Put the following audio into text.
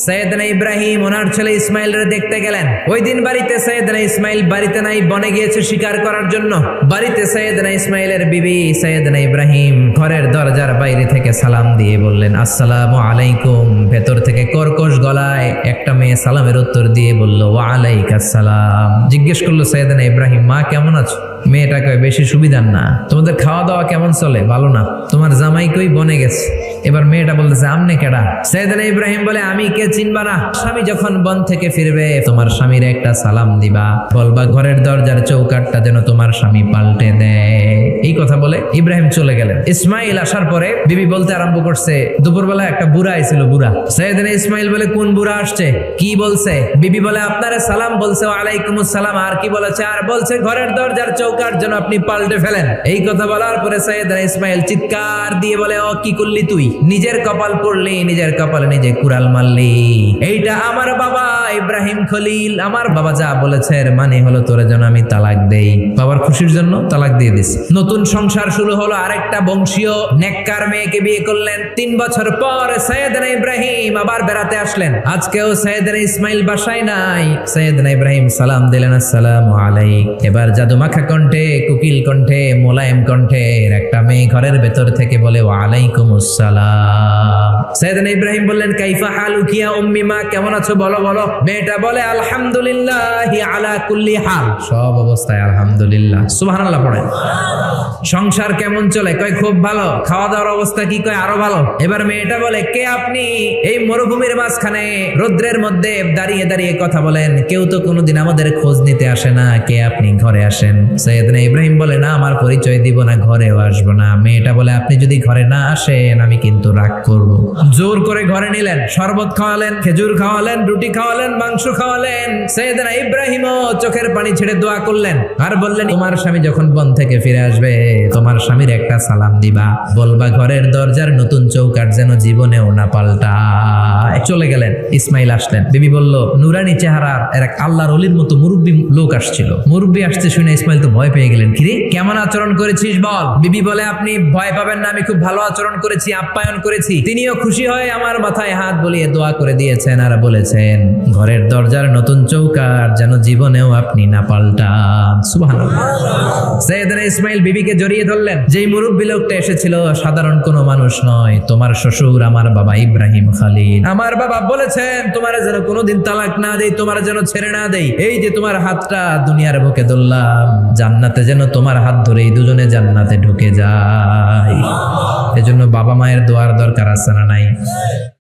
সৈয়দনা ইব্রাহিম ওনার ছেলে ইসমাইলের দেখতে গেলেন। ওই দিন বাড়িতে সৈয়দনা ইসমাইল বাড়িতে নাই, বনে গিয়েছে শিকার করার জন্য। বাড়িতে সৈয়দনা ইসমাইলের বিবি সৈয়দনা ইব্রাহিম ঘরের দরজার বাইরে থেকে সালাম দিয়ে বললেন, আসসালামু আলাইকুম। ভেতর থেকে কর্কশ গলায় একটা মেয়ে সালামের উত্তর দিয়ে বলল, ওয়া আলাইকাস সালাম। জিজ্ঞেস করলো সৈয়দনা ইব্রাহিম, মা কেমন আছো? মেয়েটা কয়, বেশি সুবিধার না। তোমাদের খাওয়া দাওয়া কেমন চলে? ভালো না। তোমার জামাই কই? বনে গেছে। এবার মেয়েটা বলতেছে, আমনে কেডা? সৈয়দনা ইব্রাহিম বলে, আমি কে চিনবা না? স্বামী যখন বন থেকে ফিরবে তোমার স্বামীর একটা সালাম দিবা, বলবা ঘরের দরজার চৌকাঠটা যেন তোমার স্বামী পাল্টে দেয়। এই কথা বলে ইব্রাহিম চলে গেলেন। ইসমাইল আসার পরে বিবি বলতে আরম্ভ করছে, দুপুরবেলা একটা বুড়া আইছিল। বুড়া সৈয়দনা ইসমাইল বলে, কোন বুড়া আসছে? কি বলছে? বিবি বলে, আপনারে সালাম বলছে। ওয়ালাইকুমুস সালাম। আর কি বলেছে? আর বলছে ঘরের দরজার চৌকাঠ যেন আপনি পাল্টে ফেলেন। এই কথা বলার পরে সৈয়দনা ইসমাইল চিৎকার দিয়ে বলে, ও কি করলি তুই? নিজের কপাল পড়লি, নিজের কপালে নিজে কুড়াল মারলি। এইটা আমার বাবা ইব্রাহিম খলিল, আমার বাবা যা বলেছে এর মানে হলো তোরে যেন আমি তালাক দেই। বাবার খুশির জন্য তালাক দিয়ে দিস। নতুন সংসার শুরু হলো। আরেকটা বংশীয় নেককার মেয়েকে বিয়ে করলেন। 3 বছর পর সৈয়দনা ইব্রাহিম আবার বেড়াতে আসলেন। আজকেও সৈয়দনা ইসমাইল বাসায় নাই। সৈয়দনা ইব্রাহিম সালাম দিলেন, আসসালামু আলাইক। এবার জাদুমাখা কণ্ঠে, কুকিল কণ্ঠে, মোলায়েম কণ্ঠে একটা মেয়ে ঘরের ভেতর থেকে বলে, ওয়া আলাইকুমুস সালাম। সৈয়দনা ইব্রাহিম বললেন, কাইফা হালুকি ইয়া উম্মি, মা কেমন আছো? বলো বলো। মেয়েটা বলে, আলহামদুলিল্লাহি আলা কুল্লি হাল, সব অবস্থায় আলহামদুলিল্লাহ। সুবহানাল্লাহ পড়ে। সংসার কেমন চলে? কয় খুব ভালো। খাওয়া দাওয়ার অবস্থা কি? কয় আরো ভালো। এবার মেয়েটা বলে, কে আপনি? এই মরুভূমির মাঝখানে রৌদ্রের মধ্যে দাঁড়িয়ে দাঁড়িয়ে কথা বলেন, কেউ তো কোনোদিন আমাদের খোঁজ নিতে আসে না। কে আপনি? ঘরে আসেন। সৈয়দনা ইব্রাহিম বলে, না আমার পরিচয় দিব না, ঘরেও আসবো না। মেয়েটা বলে, আপনি যদি ঘরে না আসেন আমি কিন্তু রাগ করব। জোর করে ঘরে নিলেন, শরবত খাওয়ালেন, খেজুর খাওয়ালেন, রুটি খাওয়ালেন, মাংস খাওয়ালেন। সৈয়দনা ইব্রাহিমও চোখের পানি ছেড়ে দোয়া করলেন আর বললেন, তোমার স্বামী যখন বন থেকে ফিরে আসবে তোমার স্বামীর একটা সালাম দিবা, বলবা ঘরের দরজার নতুন চৌকাঠ যেন জীবনেও না পাল্টায়। চলে গেলেন। ইসমাইল আসলেন। বিবি বলল, নুরানি চেহারার এক আল্লাহর ওলির মতো মুরব্বী লোক আসছিল। মুরব্বী আসছে শুনে ইসমাইল তো ভয় পেয়ে গেলেন। কিরে কেমন আচরণ করেছিস বল? বিবি বলে, আপনি ভয় পাবেন না, আমি খুব ভালো আচরণ করেছি, আপ্যায়ন করেছি। তিনিও খুশি হয়ে আমার মাথায় হাত বুলিয়ে দোয়া করে দিয়েছেন আর বলেছেন ঘরের দরজার নতুন চৌকাঠ যেন জীবনেও আপনি না পাল্টান। সুবহানাল্লাহ। সৈয়দনা ইসমাইল বিবিকে জড়িয়ে ধরলেন। যেই মুরব্বী লোকটা এসেছিল সাধারণ কোনো মানুষ নয়, তোমার শ্বশুর আমার বাবা ইব্রাহিম খলিল। আমার বাবা বলেছেন তোমার যেন কোনোদিন তালাক না দেই, তোমার যেন ছেড়ে না দেই। এই যে তোমার হাতটা দুনিয়ার বুকে ধরলাম, জান্নাতে যেন তোমার হাত ধরেই দুজনে জান্নাতে ঢুকে যায়। এজন্য বাবা মায়ের দোয়ার দরকার আছে না নাই?